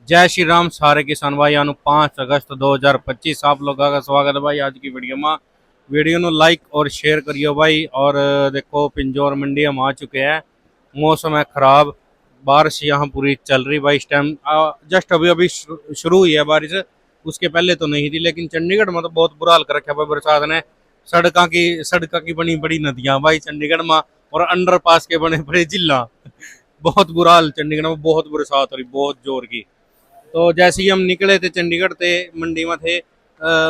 जय श्री राम सारे किसान भाई। 5 अगस्त 2025 आप लोगों का स्वागत है भाई आज की वीडियो में। वीडियो ਨੂੰ लाइक और शेयर करियो भाई। और देखो पिंजौर मंडी हम आ चुके हैं। मौसम है खराब, बारिश यहाँ पूरी चल रही भाई। इस टाइम जस्ट अभी अभी शुरू हुई है बारिश, उसके पहले तो नहीं थी। लेकिन चंडीगढ़ में तो बहुत बुरा हाल कर रखा है भाई बरसात ने। सड़क की बनी बड़ी नदियां भाई चंडीगढ़ में, और अंडरपास के बने बड़े जिला। बहुत बुरा हाल चंडीगढ़ में, बहुत बरसात हो रही, बहुत जोर की। तो जैसे ही हम निकले थे चंडीगढ़ थे, मंडी में थे,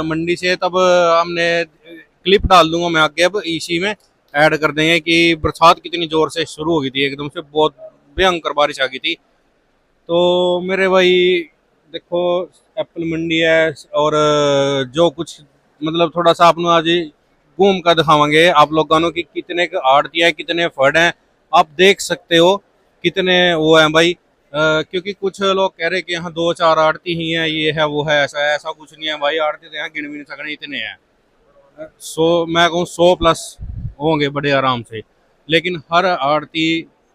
मंडी से, तब हमने क्लिप डाल दूंगा मैं आगे, अब इसी में ऐड कर देंगे कि बरसात कितनी जोर से शुरू हो गई थी, एकदम से बहुत भयंकर बारिश आ गई थी। तो मेरे भाई देखो, एप्पल मंडी है, और जो कुछ मतलब थोड़ा सा आपने आज घूम कर दिखावांगे आप लोगों की कितने आड़ती है, कितने फड़ हैं, आप देख सकते हो कितने वो हैं भाई। क्योंकि कुछ लोग कह रहे हैं कि यहाँ 2-4 आड़ती ही हैं, ये है वो है, ऐसा है, ऐसा कुछ नहीं है भाई। आड़ती तो यहाँ गिन भी नहीं सकते, इतने हैं। 100, मैं कहूँ 100 प्लस होंगे बड़े आराम से। लेकिन हर आड़ती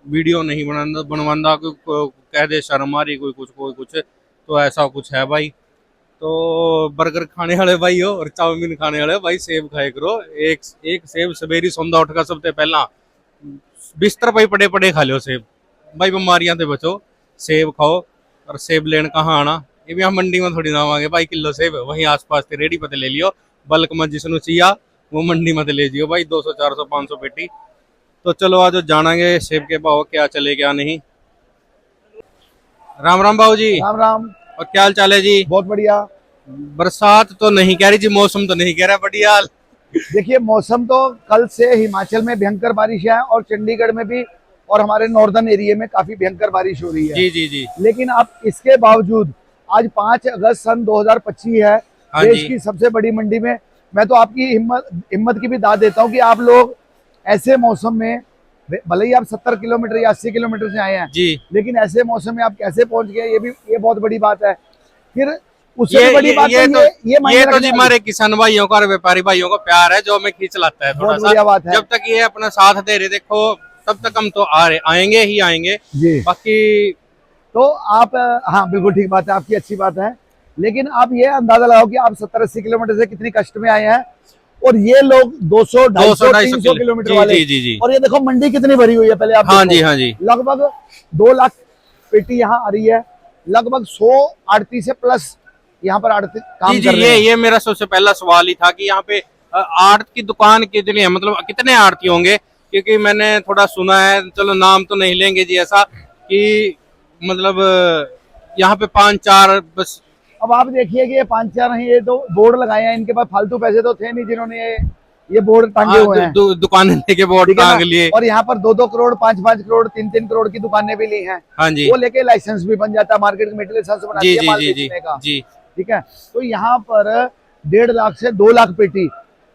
वीडियो नहीं बनवांदा, कोई कह दे शर्म आ रही, कोई कुछ, तो ऐसा कुछ है भाई। तो बर्गर खाने वाले भाई हो और चाउमीन खाने वाले भाई, सेब खाए करो। एक एक सेब सवेरी सौंदा उठकर सबसे पहला बिस्तर पर ही पड़े पड़े खा लो सेब भाई, बीमारियां से बचो। सेब खाओ। और सेब लेने कहाँ आना, ये भी हम मंडी में थोड़ी ना आवांगे भाई। किलो सेब वहीं आसपास से रेडी पते ले लियो, बल्क में जिसनु चाहिए वो मंडी में ले जियो भाई। 200, 400, 500 पेटी। तो चलो आज जानेंगे सेब के भाव क्या चले क्या नहीं। राम राम बाबू जी। राम राम। और क्या हाल चाल है जी? बहुत बढ़िया। बरसात तो नहीं कह रही जी, मौसम तो नहीं कह रहा बढ़िया हाल। देखिए, मौसम तो कल से हिमाचल में भयंकर बारिश है और चंडीगढ़ में भी, और हमारे नॉर्दर्न एरिया में काफी भयंकर बारिश हो रही है। जी जी जी। लेकिन अब इसके बावजूद आज 5 अगस्त सन 2025 है, हाँ देश जी। की सबसे बड़ी मंडी में। मैं तो आपकी हिम्मत की भी दाद देता हूँ कि आप लोग ऐसे मौसम में, भले ही आप 70 किलोमीटर या 80 किलोमीटर से आए हैं, जी। लेकिन ऐसे मौसम में आप कैसे पहुंच गए, ये बहुत बड़ी बात है। फिर उससे ये भी बड़ी ये बात ये तो तो ये मायने ये तो रखने जी वाली। हमारे किसान भाइयों का और व्यापारी भाइयों का प्यार है, जो हमें खींच लाता है थोड़ा बहुत सा। बढ़िया बात है जब तक ये अपना साथ दे रहे देखो, तब तक हम तो आएंगे ही आएंगे। जी। बाकी तो आप, हाँ बिल्कुल ठीक बात है आपकी, अच्छी बात है। लेकिन आप ये अंदाजा लगाओ कि आप 70-80 किलोमीटर से कितनी कष्ट में आए हैं, और ये लोग 200, 200, 250, 250 300 किलोमीटर जी वाले। जी जी जी। और ये देखो मंडी कितनी भरी हुई है, पहले आप हाँ देखो। जी हाँ जी। लगभग 2 लाख पेटी यहाँ आ रही है। लगभग 100 आड़ती से प्लस यहाँ पर आड़ती जी काम जी। कर रहे हैं। ये मेरा सबसे पहला सवाल ही था कि यहाँ पे आड़त की दुकान कितनी है, मतलब कितने आड़ती होंगे? क्योंकि मैंने थोड़ा सुना है, चलो नाम तो नहीं लेंगे जी, ऐसा कि मतलब यहाँ पे 5-4 बस। अब आप देखिए कि ये 5-4 हैं, ये तो बोर्ड लगाए हैं, इनके पास फालतू पैसे तो थे नहीं जिन्होंने ये बोर्ड टांगे हुए हैं। दुकानें लेके बोर्ड ठीक है टांग ना। लिए। और यहाँ पर 2-2 करोड़, 5-5 करोड़, 3-3 करोड़ की दुकानें भी ली हैं। हाँ जी। वो लेके लाइसेंस भी बन जाता है, मार्केट कमेटी लाइसेंस जी बनाती है जी माल जी जी बेचने का। जी। ठीक है। तो यहाँ पर 1.5 लाख से 2 लाख पेटी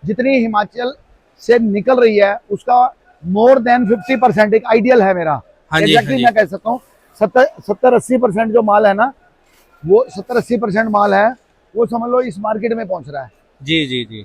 जितनी हिमाचल से निकल रही है, उसका मोर देन 50% एक आइडियल है मेरा। हाँ जी हाँ एग्जैक्टली जी। मैं कह सकता हूँ 70-80% जो माल है ना, वो 70-80% माल है, वो समझ लो इस मार्केट में पहुंच रहा है। जी जी जी।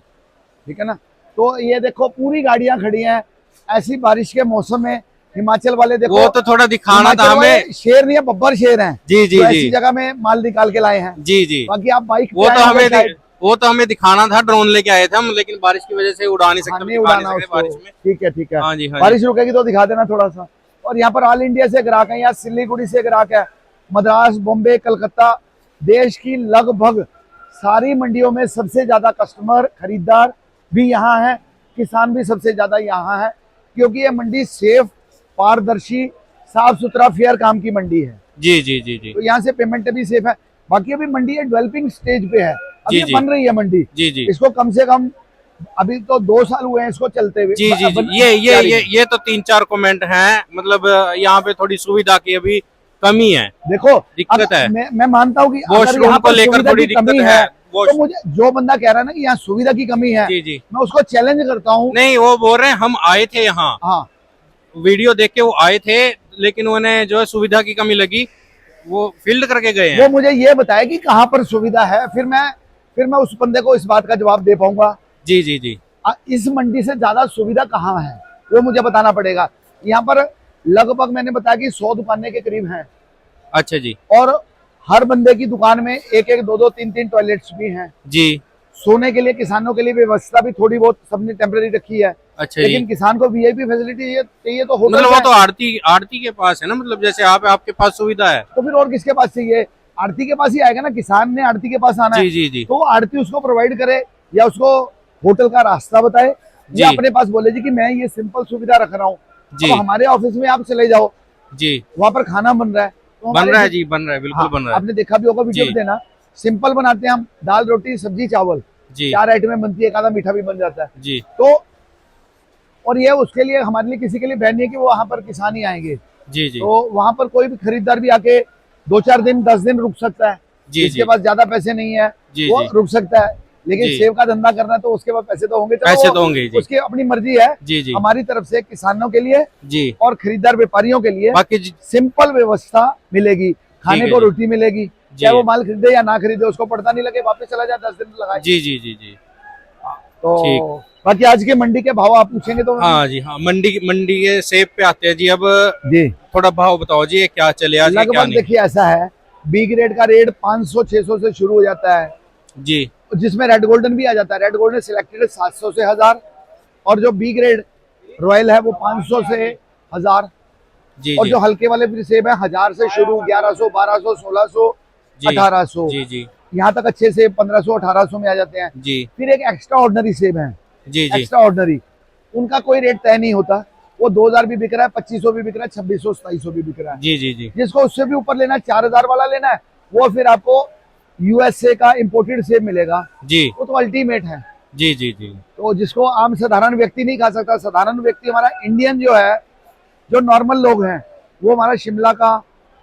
ठीक है ना। तो ये देखो पूरी गाड़ियां खड़ी हैं ऐसी बारिश के मौसम में। हिमाचल वाले देखो, वो तो थोड़ा दिखाना था हिमाचल वाले हमें। शेर नहीं है, बब्बर शेर हैं, जी जी जो जी ऐसी जगह में माल निकाल के लाए हैं। जी जी। बाकी आप बाइक वो पे तो आए होंगे शायद। वो तो हमें दिखाना था, ड्रोन लेके आए थे हम, लेकिन बारिश की वजह से उड़ा नहीं हाँ, सकते, नहीं दिखा नहीं उड़ाना सकते उसको। बारिश में। ठीक है ठीक है। हाँ जी हाँ जी। बारिश रुकेगी तो दिखा देना थोड़ा सा। और यहाँ पर ऑल इंडिया से ग्राहक है, यहाँ सिलीगुड़ी से ग्राहक है, मद्रास, बॉम्बे, कलकत्ता, देश की लगभग सारी मंडियों में सबसे ज्यादा कस्टमर, खरीदार भी यहाँ है, किसान भी सबसे ज्यादा यहाँ है। क्योंकि ये मंडी सेफ, पारदर्शी, साफ सुथरा, फेयर काम की मंडी है। जी जी जी जी तो यहाँ से पेमेंट भी सेफ है। बाकी अभी मंडी डेवलपिंग स्टेज पे है, अभी जी ये जी बन रही है मंडी। जी जी इसको कम से कम अभी तो 2 साल हुए हैं इसको चलते हुए। जी जी जी। ये तो 3-4 कमेंट हैं, मतलब यहाँ पे थोड़ी सुविधा की अभी कमी है, देखो, दिक्कत है। मैं मानता हूँ कि अगर वॉशरूम यहाँ को पर लेकर सुविधा थोड़ी की कमी दिक्कत है, है। तो मुझे जो बंदा कह रहा है ना कि यहाँ सुविधा की कमी है, जी जी। मैं उसको चैलेंज करता हूँ। नहीं, वो बोल रहे हैं हम आए थे यहाँ, हाँ, वीडियो देख के वो आए थे, लेकिन उन्हें जो है सुविधा की कमी लगी, वो फील्ड करके गए वो हैं। मुझे ये बताया कि कहाँ पर सुविधा है, फिर मैं उस बंदे को इस बात का जवाब दे पाऊंगा। जी जी जी इस मंडी से ज्यादा सुविधा कहाँ है वो मुझे बताना पड़ेगा। यहाँ पर लगभग मैंने बताया कि 100 दुकानें के करीब हैं, अच्छा जी। और हर बंदे की दुकान में एक एक, दो दो, तीन तीन टॉयलेट्स भी हैं। जी। सोने के लिए किसानों के लिए व्यवस्था भी थोड़ी बहुत सबने टेम्पररी रखी है। अच्छा लेकिन जी। किसान को वीआईपी फैसिलिटी चाहिए तो होटल मतलब वो तो आड़ती आड़ती के पास है ना, मतलब जैसे आपके पास सुविधा है। तो फिर और किसके पास चाहिए? आड़ती के पास ही आएगा ना, किसान ने आड़ती के पास आना है। जी जी जी तो आड़ती उसको प्रोवाइड करे, या उसको होटल का रास्ता बताए, या जी अपने पास बोले जी कि मैं ये सिंपल सुविधा रख रहा हूँ, जी अब हमारे ऑफिस में आप चले जाओ, जी। वहां पर खाना बन रहा है तो बन हमारे रहा है जी, बन रहा है, बिल्कुल हाँ, बन रहा है। आपने देखा भी होगा वीडियो जी में देना, सिंपल बनाते हैं हम, दाल रोटी सब्जी चावल, जी 4 आइटमें बनती है, एक आधा मीठा भी बन जाता है। जी तो और ये उसके लिए हमारे लिए किसी के लिए बैन नहीं है कि वो वहां पर किसान ही आएंगे। जी जी तो वहां पर कोई भी खरीदार भी आके 2-4 दिन 10 दिन रुक सकता है, जी जिसके जी पास ज्यादा पैसे नहीं है जी वो जी रुक सकता है। लेकिन जी। सेब का धंधा करना है तो उसके पास पैसे तो होंगे, चलो पैसे वो तो होंगे जी। उसकी अपनी मर्जी है। जी जी हमारी तरफ से किसानों के लिए जी। और खरीदार व्यापारियों के लिए बाकी सिंपल व्यवस्था मिलेगी, खाने है को जी। रोटी मिलेगी, चाहे जी वो माल खरीदे या ना खरीदे, उसको पड़ता नहीं लगे, वापस चला जाए, 10 दिन लगाए। जी जी जी जी। तो ठीक। बाकी आज के मंडी के भाव आप पूछेंगे तो हाँ जी हाँ, मंडी के सेब पे आते हैं जी। अब जी थोड़ा भाव बताओ जी, ये क्या चले आज, ये क्या लगभग नहीं। देखिए ऐसा है, बी ग्रेड का रेट 500-600 से शुरू हो जाता है, जी जिसमें रेड गोल्डन भी आ जाता है। रेड गोल्डन सिलेक्टेड 700 से 1000, और जो बी ग्रेड रॉयल है वो 500 से 1000, जी और जी जो हल्के वाले भी सेब है 1000 से शुरू, 1100, 1200, 1600, जी 1800, जी जी यहाँ तक अच्छे सेब 1500, 1800 में आ जाते हैं। जी फिर एक एक्स्ट्रा ऑर्डनरी सेब है, जी जी एक्स्ट्रा ऑर्डनरी, उनका कोई रेट तय नहीं होता, वो 2000 भी बिक रहा है, 2500 भी बिक रहा है, 2600, 2700 भी बिक रहा है। जी जी जी जिसको उससे भी ऊपर लेना है, 4000 वाला लेना है, वो फिर आपको यूएसए का इंपोर्टेड सेब मिलेगा, जी वो तो अल्टीमेट है। जी जी जी तो जिसको आम साधारण व्यक्ति नहीं खा सकता, साधारण व्यक्ति हमारा इंडियन जो है, जो नॉर्मल लोग हैं, वो हमारा शिमला का,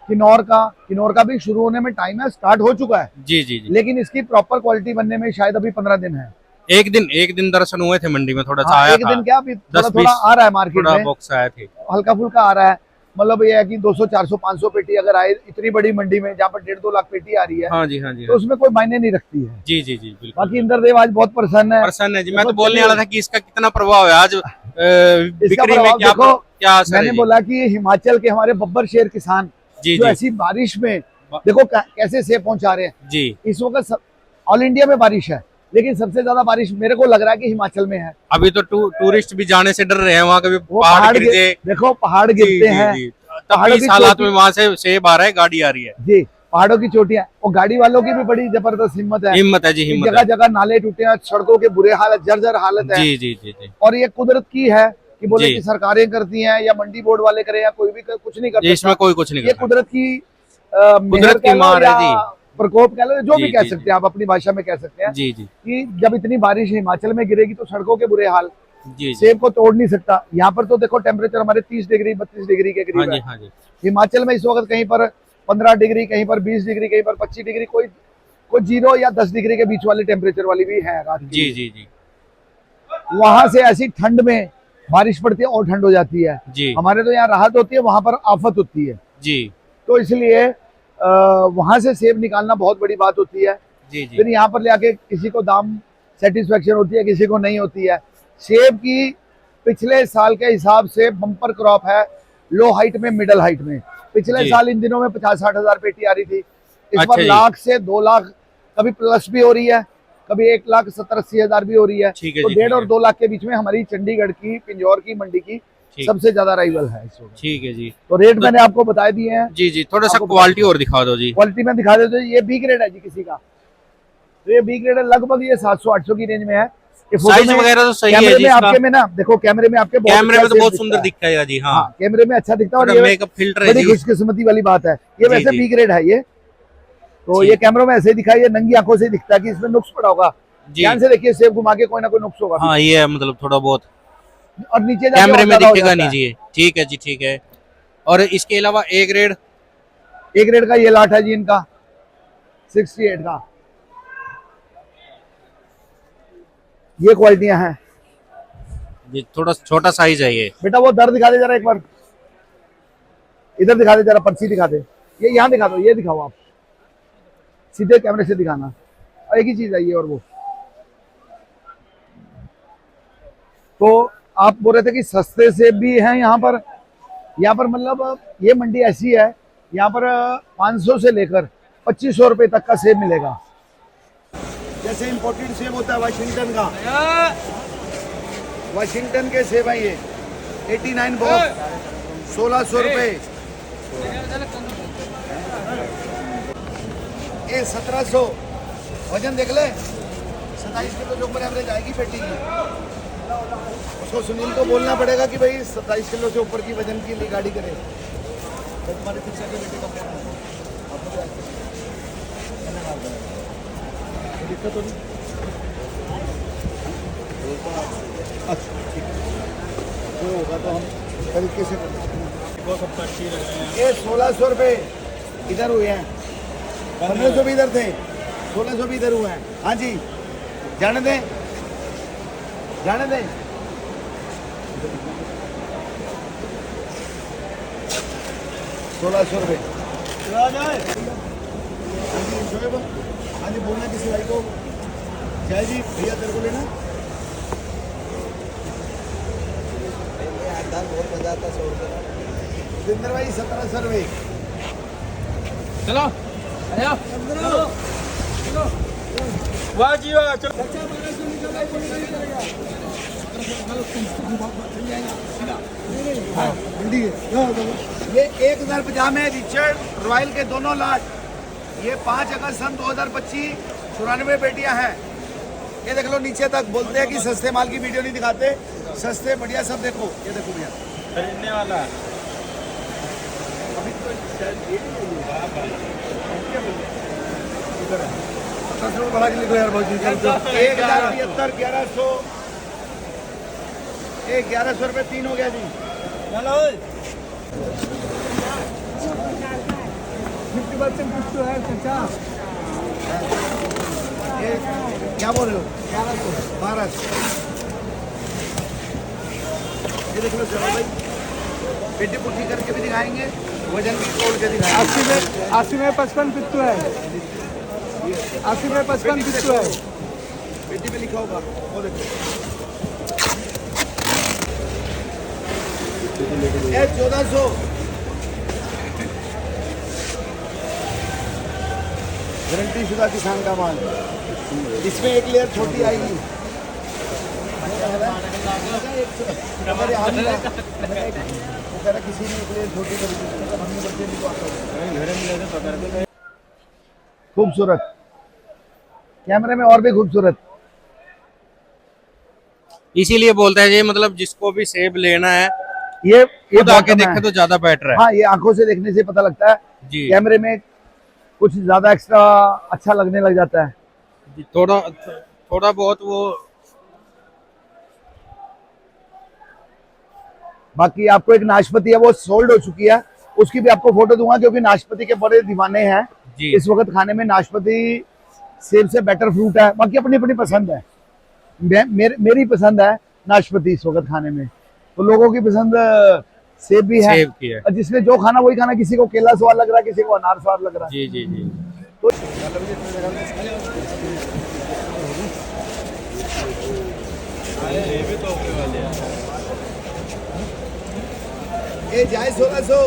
किन्नौर का भी शुरू होने में टाइम है, स्टार्ट हो चुका है, जी जी जी। लेकिन इसकी प्रॉपर क्वालिटी बनने में शायद अभी 15 दिन है। एक दिन दर्शन हुए थे मंडी में, थोड़ा सा हाँ, आया एक था। दिन क्या, अभी थोड़ा 10 थोड़ा 20 आ रहा है मार्केट थोड़ा में, बॉक्स आए थे। हल्का फुल्का आ रहा है। मतलब ये है कि 200, 400, 500 पेटी अगर आए इतनी बड़ी मंडी में, जहाँ पर 1.5-2 लाख पेटी आ रही है, हाँ जी हाँ जी तो हाँ। उसमें कोई मायने नहीं रखती है। जी जी जी बिल्कुल। बाकी इंद्रदेव आज बहुत प्रसन्न है। प्रसन्न है जी। मैं तो देखो, बोलने चलिए, वाला था कि इसका कितना प्रभाव है आज इसका बिक्री में, प्रभाव क्या देखो, क्या असर है मैंने जी। बोला कि हिमाचल के हमारे बब्बर शेर किसान जी जो जी ऐसी बारिश में देखो कैसे सेब पहुंचा रहे हैं। जी। इस वक्त ऑल इंडिया में बारिश है, लेकिन सबसे ज्यादा बारिश मेरे को लग रहा है कि हिमाचल में है। अभी तो टूरिस्ट भी जाने से डर रहे हैं, वहाँ कभी वो पहाड़ गिर जाए। देखो पहाड़ जी गिरते जी हैं, जी। तब पहाड़ों भी की इस हालात चोटी, में वहाँ से सेब आ रहा है, गाड़ी आ रही है। जी पहाड़ों की चोटियां, और गाड़ी वालों की भी बड़ी जबरदस्त हिम्मत है। हिम्मत है जी, हिम्मत जगह है। जगह नाले टूटे हैं, सड़कों के बुरे हालत, जर्जर हालत है। जी जी जी जी और ये कुदरत की है कि बोले जी। कि सरकारें करती हैं या मंडी बोर्ड वाले करें या कोई भी कुछ नहीं कर जी, इसमें सकता। कोई कुछ नहीं ये कर कुदरत की मेहर कुदरत की कह लो मार है या जी। प्रकोप कह लो, जो जी भी कह जी सकते जी हैं आप अपनी भाषा में कह सकते हैं, जी जी कि जब इतनी बारिश हिमाचल में गिरेगी तो सड़कों के बुरे हाल, जी जी। सेब को तोड़ नहीं सकता। यहाँ पर तो देखो टेम्परेचर हमारे 30 डिग्री 32 डिग्री के हाँ करीब जी है। हाँ जी हिमाचल में इस वक्त कहीं पर 15 डिग्री, कहीं पर 20 डिग्री, कहीं पर 25 डिग्री, कोई कोई 0 या 10 डिग्री के बीच वाले टेम्परेचर वाली भी है रात जी जी जी वहां से ऐसी ठंड में बारिश पड़ती है और ठंड हो जाती है। जी हमारे तो यहाँ राहत होती है, वहां पर आफत होती है। जी तो इसलिए वहां से सेब निकालना बहुत बड़ी बात होती है। जी जी फिर यहाँ पर ले आके किसी को दाम सेटिस्फेक्शन होती है, किसी को नहीं होती है। सेब की पिछले साल के हिसाब से बम्पर क्रॉप है, लो हाइट में, मिडल हाइट में। पिछले जी। साल इन दिनों में 50-60 हजार पेटी आ रही थी, इस अच्छा बार जी। 1 लाख से 2 लाख, कभी प्लस भी हो रही है, कभी 1,70,80 हजार भी हो रही है। ठीक है तो जी, 1.5 ठीक और है। 2 लाख के बीच में हमारी चंडीगढ़ की, पिंजौर की मंडी की ठीक। सबसे ज्यादा राइवल है इस वक्त। ठीक है जी। तो रेट मैंने आपको बता दिए हैं। जी जी, थोड़ा सा आपको क्वालिटी और दिखा दो जी। क्वालिटी में दिखा देते, ये बी ग्रेड है जी किसी का, तो ये बी ग्रेड है, लगभग ये 700-800 की रेंज में है। ये फोटो साइज में, वगैरह तो सही है कैमरे जी में इसका। आपके में ना, देखो कैमरे में आपके बहुत कैमरे अच्छा में तो सेब बहुत दिखता सुंदर है। दिखता है जी। हाँ, हाँ, कैमरे में अच्छा दिखता है, और थोड़ा ये मेकअप फिल्टर है बड़ी जी। खुशकिस्मती वाली बात है। ये जी, वैसे जी। बी ग्रेड है ये, तो जी। ये कैमरों में ऐसे ही दिखाई, ये नंगी आंखों से दिखता है कि इसमें नुक्स पड़ा होगा। जी। ध्यान से देखिए, सेब घुमा के कोई ना कोई नुक्स होगा। हाँ, ये है मतलब थोड़ा बहुत और नीचे जाके कैमरे और में ज्यादा हो दिखेगा जाता नहीं है। जी। ठीक है जी, ठीक है। और इसके अलावा ए ग्रेड, ए ग्रेड का ये लाट है जी इनका 68 का, ये क्वालिटियां हैं। जी थोड़ा छोटा साइज है ये। बेटा वो दर दिखा दे जरा एक बार, इधर दिखा दे जरा, पर्ची दिखा दे, ये यहाँ दिखा दो, ये दिखाओ आप, सीधे कैमरे से दिखाना। और एक ही चीज है ये, और वो तो आप बोल रहे थे कि सस्ते सेब भी हैं यहाँ पर। यहाँ पर मतलब ये मंडी ऐसी है, यहाँ पर 500 से लेकर 2500 रुपए तक का सेब मिलेगा। जैसे इंपोर्टेड सेब होता है वाशिंगटन का, वाशिंगटन के सेब है ये 89 बॉक्स 1600 रुपए। ये 1700, वजन देख ले 27 किलो के ऊपर एवरेज आएगी पेटी की। उसको सुनील को बोलना पड़ेगा कि भाई 27 किलो से ऊपर की वजन की लिए गाड़ी करे। तो तुम्हारे पीछे के बेटे का फोन है, आपको क्या दिक्कत होगी? अच्छा ठीक है, जो होगा तो हम तरीके से कर देंगे। ये 1600 रुपये इधर हुए हैं, 1500 भी इधर थे, 1600 भी इधर हुए हैं। हाँ जी, जाने दें, जाने दें। 1600 रुपये। हाँ जी, बोलना किसी भाई को, जय जी भैया तेरे को लेना बहुत मजा आता। 100 रुपये जिंदर भाई 1700 रुपये। चलो वाह जी वाह। ये 1050 में रिचर्ड रॉयल के दोनों लाट, ये 5 अगस्त सन 2025 94 पेटियां हैं। ये देख लो नीचे तक। बोलते हैं कि सस्ते माल की वीडियो नहीं दिखाते, सस्ते बढ़िया सब देखो। ये देखो भैया खरीदने वाला अभी तो 1700 बढ़ा के लिखो यार बहुत चीज। 1075 1100, 1100 रुपये 3 हो गया जी। चलो 50% कुछ तो है चाचा। ये क्या बोल रहे हो? 1200। ये देख लो चलो भाई, पेटी पुट्टी करके भी दिखाएंगे, वजन भी तोड़ के दिखाएंगे। 80 में 55 पिट्टू है, 80 में 55 पिट्टू है। पेटी पे लिखा होगा वो देखो। ये 1400। गारंटी शुदा किसान का माल। इसमें एक लेयर छोटी आएगी। अगर यहाँ भी रहा, वो कह रहा किसी ने एक लेयर छोटी कर दी, मतलब हमने बच्चे भी तो आता। खूबसूरत कैमरे में और भी खूबसूरत। इसीलिए बोलते हैं ये, मतलब जिसको भी सेब लेना है ये खुद आके bottom है। देखे तो ज्यादा बेटर है। हाँ, ये आंखों से देखने से पता लगता है, जी कैमरे में कुछ ज्यादा एक्स्ट्रा अच्छा लगने लग जाता है। थोड़ा थोड़ा बहुत वो। बाकी आपको एक नाशपाती है, वो सोल्ड हो चुकी है, उसकी भी आपको फोटो दूंगा, क्योंकि नाशपाती के बड़े दीवाने हैं जी इस वक्त खाने में। नाशपाती सेब से बेटर फ्रूट है, बाकी अपनी अपनी पसंद है। मेरी पसंद है नाशपाती इस वक्त खाने में, तो लोगों की पसंद सेब भी है। सेब की है। और जिसने जो खाना वही खाना, किसी को केला स्वाद लग रहा है, किसी को अनार स्वाद लग रहा है। जी जी जी। तो ये जाए 1600।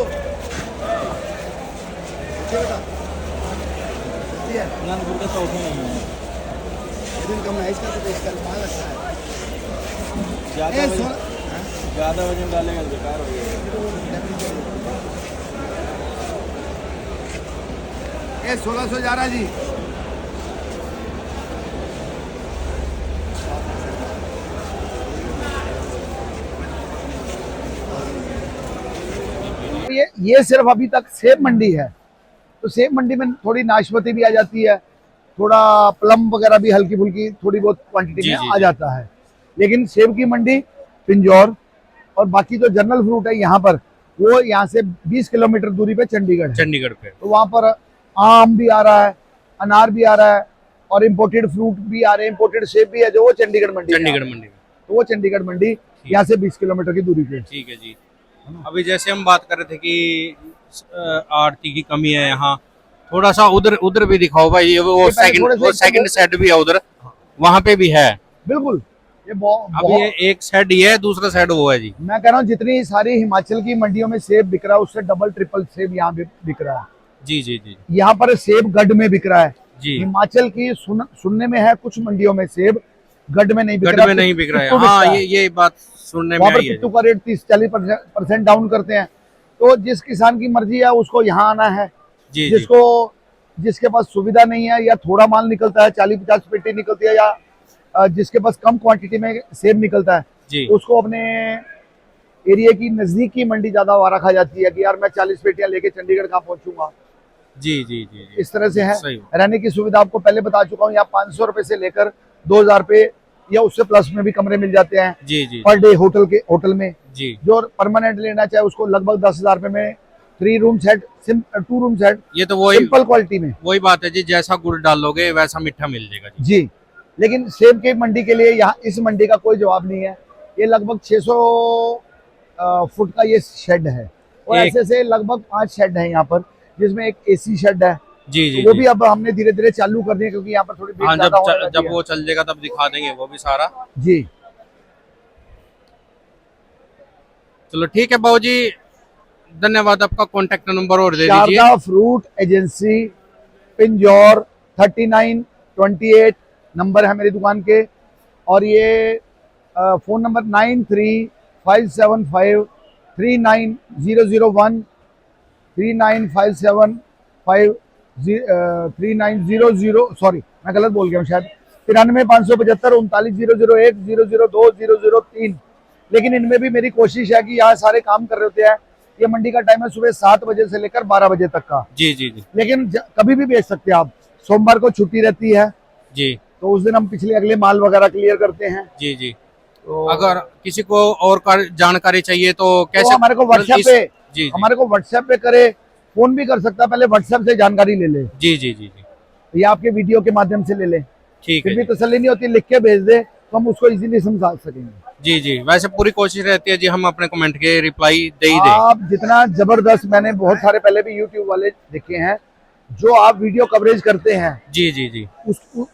कम है इसका, तो इसका माल अच्छा है। ज्यादा वजन डालेगा तो बेकार हो गया। ये 1600 जा रहा जी। ये सिर्फ अभी तक सेब मंडी है, तो सेब मंडी में थोड़ी नाशपाती भी आ जाती है, थोड़ा प्लम वगैरह भी हल्की फुल्की थोड़ी बहुत क्वांटिटी जी, में जी, आ जी। जाता है। लेकिन सेब की मंडी पिंजौर और बाकी जो जनरल फ्रूट है यहाँ पर, वो यहाँ से 20 किलोमीटर दूरी पे चंडीगढ़ है। चंडीगढ़ पे तो वहाँ पर आम भी आ रहा है, अनार भी आ रहा है, और इम्पोर्टेड फ्रूट भी आ रहे हैं, इम्पोर्टेड सेब भी है, जो वो चंडीगढ़ मंडी में आ चंडीगढ़ रहे हैं। मंडी में। तो वो चंडीगढ़ मंडी यहाँ से 20 किलोमीटर की दूरी पे। ठीक है जी। अभी जैसे हम बात कर रहे थे कि आरती की कमी है यहाँ, थोड़ा सा उधर उधर भी दिखाओ भाई। वो ये पहले थोड़े से सेकंड सेट भी है उधर, वहां पे भी है। बिल्कुल, ये अभी ये एक सेट ये है, दूसरा सेट वो है जी। मैं कह रहा हूँ जितनी सारी हिमाचल की मंडियों में सेब बिक रहा है, उससे डबल ट्रिपल सेब यहाँ भी बिक रहा है। जी जी जी यहाँ पर सेब गढ़ में बिक रहा है। जी। हिमाचल की सुनने में है कुछ मंडियों में सेब गढ़ में नहीं बिक गढ़ रहा, में नहीं बिक रहा है, पिट्ठू हाँ बिकता है। ये बात सुनने में वहां पर आई है पिट्ठू जी। का रेट 30-40% डाउन करते हैं। तो जिस किसान की मर्जी है उसको यहाँ आना है। जी जी जिसके पास सुविधा नहीं है या थोड़ा माल निकलता है, 40-50 पेटी निकलती है, या जिसके पास कम क्वांटिटी में सेब निकलता है, जी उसको अपने एरिया की नजदीक की मंडी ज्यादा वारा खा जाती है कि यार मैं 40 पेटियां लेके चंडीगढ़ कहाँ पहुंचूंगा। जी जी जी जी। इस तरह से है। सही। रहने की सुविधा आपको पहले बता चुका हूँ, यहाँ 500 रुपए से लेकर 2000 रुपए या उससे प्लस में भी कमरे मिल जाते हैं जी जी पर डे होटल में। जी। जो परमानेंट लेना चाहे उसको लगभग 10,000 रुपए में 3 रूम सेट, 2 रूम सेट, ये तो वही सिंपल क्वालिटी में। वही बात है जी, जैसा गुड़ डालोगे वैसा मीठा मिल जाएगा जी। जी, लेकिन सेब की मंडी के लिए यहाँ इस मंडी का कोई जवाब नहीं है। ये लगभग 600 फुट का ये शेड है और एक- ऐसे से लगभग 5 शेड है यहाँ पर, जिसमें एक एसी शेड है। जी जी तो वो जी। भी अब हमने धीरे धीरे चालू कर दिया क्योंकि यहाँ पर थोड़ी भीड़ हाँ ज्यादा होने लगी जब है। वो चल जाएगा तब दिखा देंगे वो भी सारा। जी चलो ठीक है बाबू जी, धन्यवाद। आपका कॉन्टेक्ट नंबर और दे दीजिए। Sharda fruit agency, Pinjore 3928 number है मेरी दुकान के। और ये फोन नंबर 9357539001 39575390 सॉरी मैं गलत बोल गया हूँ शायद, 93,575 39,001 002 लेकिन इनमें भी मेरी कोशिश है कि यहाँ सारे काम कर रहे होते हैं। ये मंडी का टाइम है सुबह 7 बजे से लेकर 12 बजे तक का, जी जी जी लेकिन कभी भी बेच सकते हैं आप। सोमवार को छुट्टी रहती है जी तो उस दिन हम पिछले अगले माल वगैरह क्लियर करते हैं। जी जी। तो अगर किसी को और जानकारी चाहिए तो कैसे? हमारे को व्हाट्सएप पे जी हमारे को व्हाट्सएप पे करे, फोन भी कर सकता है, पहले व्हाट्सएप से जानकारी ले ले जी जी जी जी। या आपके वीडियो के माध्यम से ले ले। ठीक फिर है भी जी। तसल्ली नहीं होती, लिख के भेज दे तो हम उसको इजीली समझा सकेंगे। जी जी, वैसे पूरी कोशिश रहती है जी हम अपने कमेंट के रिप्लाई दे ही दें। आप जितना जबरदस्त, मैंने बहुत सारे पहले भी यूट्यूब वाले देखे हैं, जो आप वीडियो कवरेज करते हैं जी जी जी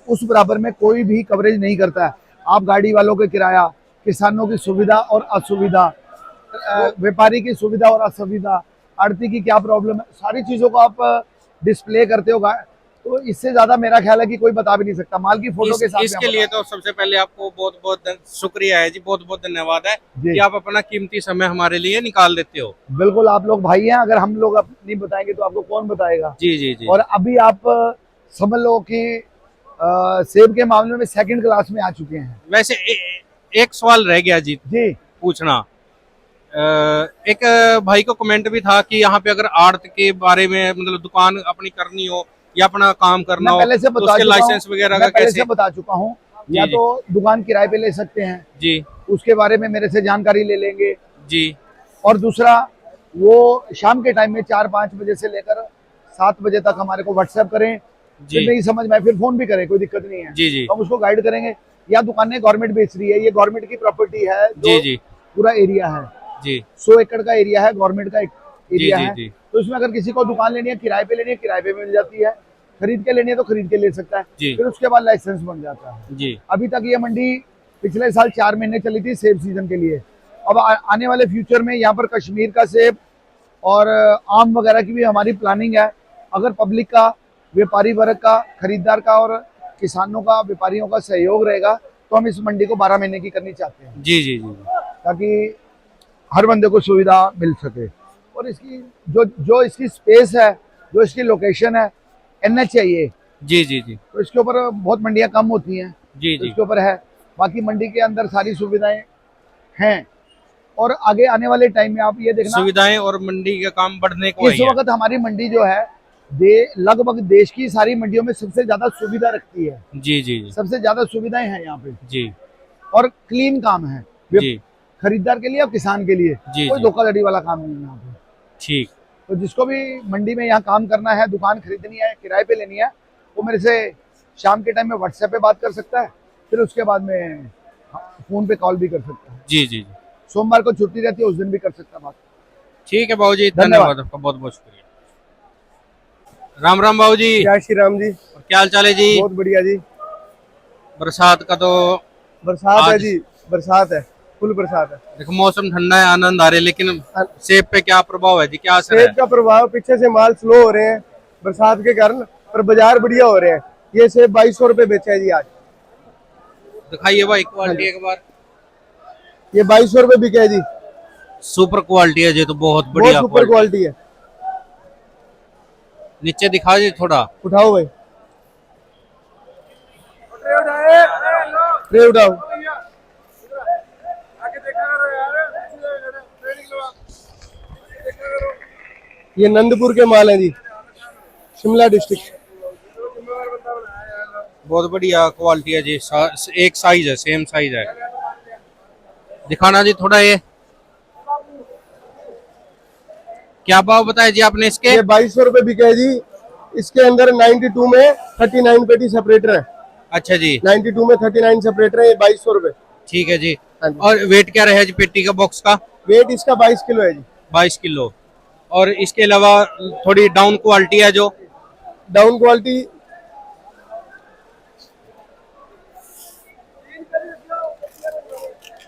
उस बराबर में कोई भी कवरेज नहीं करता है। आप गाड़ी वालों के किराया, किसानों की सुविधा और असुविधा, व्यापारी की सुविधा और असुविधा, आड़ती की क्या प्रॉब्लम है, सारी चीजों को आप डिस्प्ले करते हो। तो इससे ज्यादा मेरा ख्याल है कि कोई बता भी नहीं सकता। माल की फोटो के साथ इसके लिए तो सबसे पहले आपको बहुत बहुत शुक्रिया है जी, बहुत बहुत धन्यवाद है जी। कि आप अपना कीमती समय हमारे लिए निकाल देते हो। बिल्कुल, आप लोग भाई हैं, अगर हम लोग नहीं बताएंगे तो आपको कौन बताएगा। जी जी जी। और अभी आप समझ लो कि सेब के मामले में सेकंड क्लास में आ चुके हैं। वैसे एक सवाल रह गया जी जी पूछना। एक भाई को कमेंट भी था कि यहाँ पे अगर आड़त के बारे में मतलब दुकान अपनी करनी हो या अपना काम करना हो पहले से तो बता उसके चुका लाइसेंस हूं, वगैरह मैं का पहले कैसे? से बता चुका हूँ। या जी। तो दुकान किराए पे ले सकते हैं, जी उसके बारे में मेरे से जानकारी ले लेंगे। जी और दूसरा, वो शाम के टाइम में 4-5 बजे से लेकर 7 बजे तक हमारे को व्हाट्सएप करें। जी फिर नहीं समझ में आए फिर फोन भी करें, कोई दिक्कत नहीं है। जी जी तो हम उसको गाइड करेंगे। या दुकानें गवर्नमेंट बेच रही है, ये गवर्नमेंट की प्रॉपर्टी है, जी जो जी पूरा एरिया है, जी 100 एकड़ का एरिया है, गवर्नमेंट का एरिया जी है। जी तो इसमें अगर किसी को दुकान लेनी है, किराए पे लेनी है, किराए पे मिल जाती है। खरीद के लेनी है तो खरीद के ले सकता है। जी फिर उसके बाद लाइसेंस बन जाता है। जी अभी तक ये मंडी पिछले साल 4 महीने चली थी सेब सीजन के लिए। अब आने वाले फ्यूचर में यहाँ पर कश्मीर का सेब और आम वगैरह की भी हमारी प्लानिंग है। अगर पब्लिक का, व्यापारी वर्ग का, खरीदार का और किसानों का, व्यापारियों का सहयोग रहेगा तो हम इस मंडी को 12 महीने की करनी चाहते हैं, जी जी जी ताकि हर बंदे को सुविधा मिल सके। और इसकी जो इसकी स्पेस है, जो इसकी लोकेशन है, NH है ये, जी जी जी तो इसके ऊपर बहुत मंडियां कम होती हैं, जी तो जी इसके ऊपर है। बाकी मंडी के अंदर सारी सुविधाएं हैं। और आगे आने वाले टाइम में आप ये देखना, सुविधाएं और मंडी का काम बढ़ने को इस वक्त हमारी मंडी जो है लगभग देश की सारी मंडियों में सबसे ज्यादा सुविधा रखती है। जी जी जी सबसे ज्यादा सुविधाएं हैं यहाँ पे जी और क्लीन काम है जी खरीदार के लिए और किसान के लिए। जी कोई जी धोखाधड़ी वाला काम नहीं है यहाँ पे। ठीक। तो जिसको भी मंडी में यहाँ काम करना है, दुकान खरीदनी है, किराए पे लेनी है, वो मेरे से शाम के टाइम में व्हाट्सएप पे बात कर सकता है। फिर उसके बाद में फोन पे कॉल भी कर सकता है। जी जी जी सोमवार को छुट्टी रहती है, उस दिन भी कर सकता है बात। ठीक है बाबू जी, धन्यवाद। धन्यवाद आपका, बहुत बहुत शुक्रिया। राम राम बाबू जी, जय श्री राम जी। और क्या हाल चाल है जी? बहुत बढ़िया जी। बरसात का तो बरसात है आज- जी, बरसात है, फुल बरसात है। देखो मौसम ठंडा है, आनंद आ रहे, लेकिन सेब पे क्या प्रभाव है जी, क्या असर है? सेब का प्रभाव, पीछे से माल स्लो हो रहे हैं, बरसात के कारण, पर बाजार बढ़िया हो रहे हैं। ये सेब 2200 रुपए बेचा है जी आज। दिखाइए भाई क्वालिटी एक बार। ये 2200 रुपए बिका है जी। सुपर क्वालिटी है जी, तो बहुत बहुत बढ़िया सुपर क्वालिटी है। नीचे दिखा जी थोड़ा। उठाओ भाई, ट्रे उठाओ। ये नंदपुर के माल हैं जी, शिमला डिस्ट्रिक्ट। बहुत बढ़िया क्वालिटी है जी, एक साइज है, सेम साइज है। दिखाना जी थोड़ा। ये क्या भाव बताया जी आपने इसके? ये 2200 रुपए बिका है जी। इसके अंदर 92 में 39 पेटी सेपरेटर है। अच्छा जी, 92 में 39 सेपरेटर है। ये 2200 रुपए। ठीक है जी। हाँ जी। और वेट क्या रहेगा जी पेटी का, बॉक्स का? वेट इसका 22 किलो है जी। 22 किलो। और इसके अलावा थोड़ी डाउन क्वालिटी है जो? डाउन क्वालिटी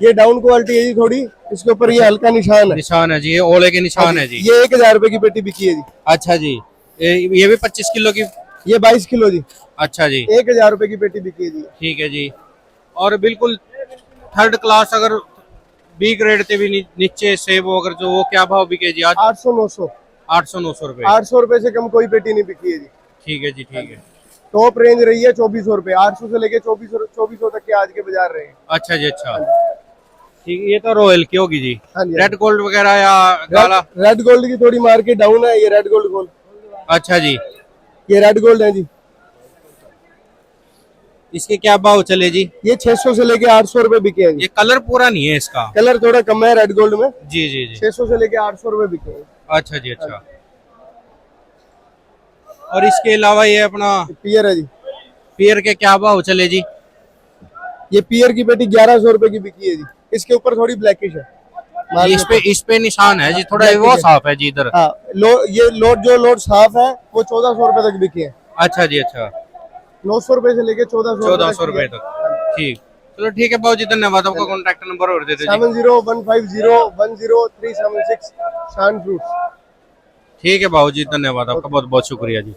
ये डाउन क्वालिटी है जी थोड़ी। इसके ऊपर ये हल्का निशान है। निशान है जी, ये ओले के निशान है जी। ये 1000 रुपए की पेटी बिकी है जी। अच्छा जी, ये भी 25 किलो की? ये 22 किलो जी। अच्छा जी, 1000 रुपए की पेटी बिकी है जी। ठीक है जी। और बिल्कुल थर्ड क्लास अगर बी ग्रेड से भी नीचे सेब अगर जो, वो क्या भाव बिके जी आज? 800-900। 800-900 रुपए। 800 रुपए से कम कोई पेटी नहीं बिकी है जी। ठीक है जी, ठीक है। टॉप रेंज रही है 2400 रुपए। 800 से लेके 2400 तक के आज के बाजार रहे हैं। अच्छा जी, अच्छा ठीक। ये तो रॉयल की होगी जी। हाँ जी। रेड गोल्ड वगैरह या काला? रेड गोल्ड की थोड़ी मार्केट डाउन है। ये रेड गोल्ड अच्छा जी, ये रेड गोल्ड है जी। इसके क्या भाव चले जी? ये 600 से लेके 800 रुपए बिके हैं जी। ये कलर पूरा नहीं है इसका? कलर थोड़ा कम है रेड गोल्ड में। जी जी जी। 600 से लेके 800 रुपए बिके हैं। अच्छा जी, अच्छा। और इसके अलावा ये अपना पियर है जी। पियर के क्या भाव चले जी? ये पियर की पेटी 1100 रुपए की बिकी है जी। इसके ऊपर थोड़ी ब्लैकिश है। इस पे निशान है जी थोड़ा, वो साफ है जी इधर। हाँ, ये लोड साफ है। वो 1400 रुपए तक बिकी है। अच्छा जी, अच्छा। 900 रुपए से लेके 1400 रुपए तक। ठीक, चलो ठीक है भाव जी, धन्यवाद। आपका कॉन्टैक्ट नंबर और दे दीजिए। 7015010376 शान फ्रूट्स। ठीक है भाव जी, धन्यवाद आपका, बहुत बहुत शुक्रिया जी।